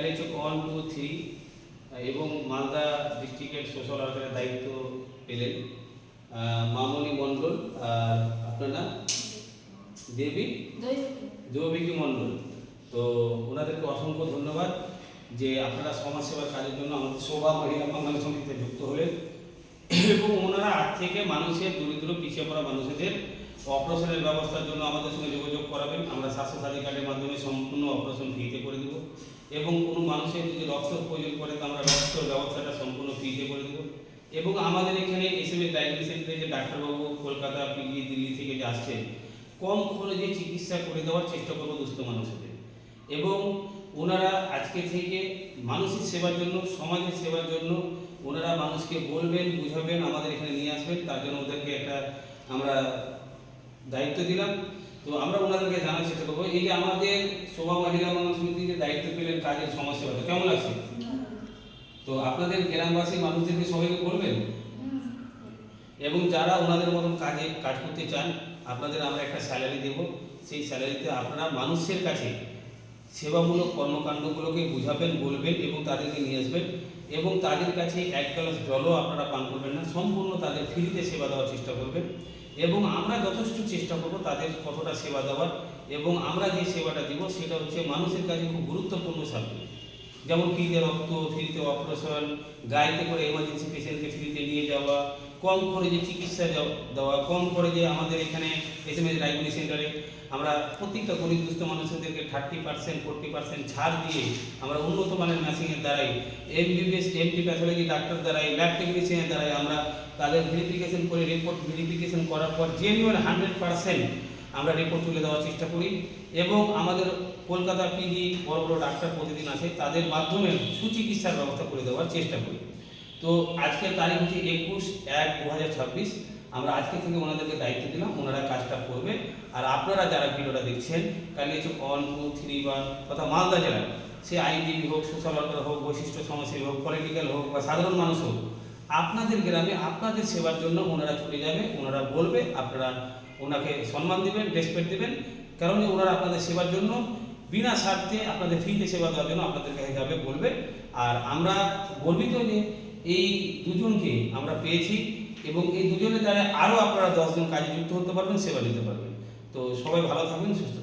ক্যালিচক 1, 2, 3 এবং মালদা ডিস্ট্রিক্টের সোশ্যাল ওয়ার্কারের দায়িত্ব পেলেন মামনি মণ্ডল। আর আপনার নাম দেবী জৈবিকী মণ্ডল। তো ওনাদেরকে অসংখ্য ধন্যবাদ যে আপনারা সমাজসেবার কাজের জন্য আমাদের শোভা মহিলা কল্যাণ সমিতিতে যুক্ত হলেন এবং ওনারা আজ থেকে মানুষের দরিদ্র পিছিয়ে পড়া মানুষদের অপারেশনের ব্যবস্থার জন্য আমাদের সঙ্গে যোগাযোগ করাবেন। আমরা স্বাস্থ্যসাথী কার্ডের মাধ্যমে সম্পূর্ণ অপারেশন ফ্রিতে করে দেবো এবং কোনো মানুষের যদি রক্তের প্রয়োজন পড়ে তো আমরা রক্তের ব্যবস্থাটা সম্পূর্ণ ফ্রিতে করে দেবো। এবং আমাদের এখানে এসএমএস ডায়াগনোসিস সেন্টারে যে ডাক্তারবাবু কলকাতা, পিজি, দিল্লি থেকে যে আসছে, কম খরচে চিকিৎসা করে দেওয়ার চেষ্টা করবো দুস্থ মানুষদের। এবং ওনারা আজকে থেকে মানুষের সেবার জন্য, সমাজের সেবার জন্য ওনারা মানুষকে বলবেন, বুঝাবেন, আমাদের এখানে নিয়ে আসবেন। তার জন্য ওদেরকে একটা আমরা দায়িত্ব দিলাম। তো আমরা ওনাদেরকে জানার চেষ্টা করবো এই যে আমাদের শোভা মহিলা কল্যাণ সমিতি যে দায়িত্ব পেলেন কাজের সমাজসেবা, কেমন লাগছে? তো আপনাদের গ্রামবাসী মানুষদেরকে সবাইকে বলবেন এবং যারা ওনাদের মতন কাজ করতে চান আপনাদের আমরা একটা স্যালারি দেব। সেই স্যালারিতে আপনারা মানুষের কাছে সেবামূলক কর্মকাণ্ডগুলোকে বুঝাবেন, বলবেন এবং তাদেরকে নিয়ে আসবেন এবং তাদের কাছে এক গ্লাস জলও আপনারা পান করবেন না, সম্পূর্ণ তাদের ফ্রিতে সেবা দেওয়ার চেষ্টা করবেন। এবং আমরা যথেষ্ট চেষ্টা করব তাদের কতটা সেবা দেওয়ার, এবং আমরা যে সেবাটা দেব সেটা হচ্ছে মানুষের কাছে খুব গুরুত্বপূর্ণ সাবজেক্ট। যেমন ফ্রিতে রক্ত, ফ্রিতে অপারেশন, গাড়িতে করে এমার্জেন্সি পেশেন্টকে ফ্রিতে নিয়ে যাওয়া, কম খরচে চিকিৎসা দেওয়া, কম খরচে আমাদের এখানে এসএমএস ডায়াগনোসিস সেন্টারে আমরা প্রত্যেকটা গরিব দুস্থ মানুষদেরকে 30%, 40% ছাড় দিয়ে আমরা উন্নত মানের মেশিনের দ্বারাই, এমবিবিএস, এমডি প্যাথোলজি ডাক্তার দ্বারাই, ল্যাব টেকনিশিয়ানের দ্বারাই আমরা তাদের ভেরিফিকেশন করে রিপোর্ট ভেরিফিকেশন করার পর জেনুইন 100% আমরা রিপোর্ট তুলে দেওয়ার চেষ্টা করি। এবং আমাদের কলকাতা পিজি বড় বড় ডাক্তার প্রতিদিন আসে, তাদের মাধ্যমে সুচিকিৎসার ব্যবস্থা করে দেওয়ার চেষ্টা করি। তো আজকের তারিখ হচ্ছে 21/1/2026। আমরা আজকে থেকে ওনাদেরকে দায়িত্ব দিলাম, ওনারা কাজটা করবে। আর আপনারা যারা ভিডিওটা দেখছেন, কালিয়াচক 1, 2, 3 বা তথা মালদা জেলায়, সে আইনজীবী হোক, সোশ্যাল ওয়ার্কার হোক, বৈশিষ্ট্য সমাজসেবী হোক, পলিটিক্যাল হোক বা সাধারণ মানুষ হোক, আপনাদের গ্রামে আপনাদের সেবার জন্য ওনারা ছুটে যাবে, ওনারা বলবে, আপনারা ওনাকে সম্মান দেবেন, রেসপেক্ট দেবেন, কারণ ওনারা আপনাদের সেবার জন্য বিনা স্বার্থে আপনাদের ফ্রিতে সেবা দেওয়ার জন্য আপনাদের কাছে যাবে, বলবে। আর আমরা গর্বিত যে এই দুজনকে আমরা পেয়েছি এবং এই দুজনের দ্বারা আরও আপনারা 10 জন কাজে যুক্ত হতে পারবেন, সেবা দিতে পারবেন। তো সবাই ভালো থাকবেন, সুস্থ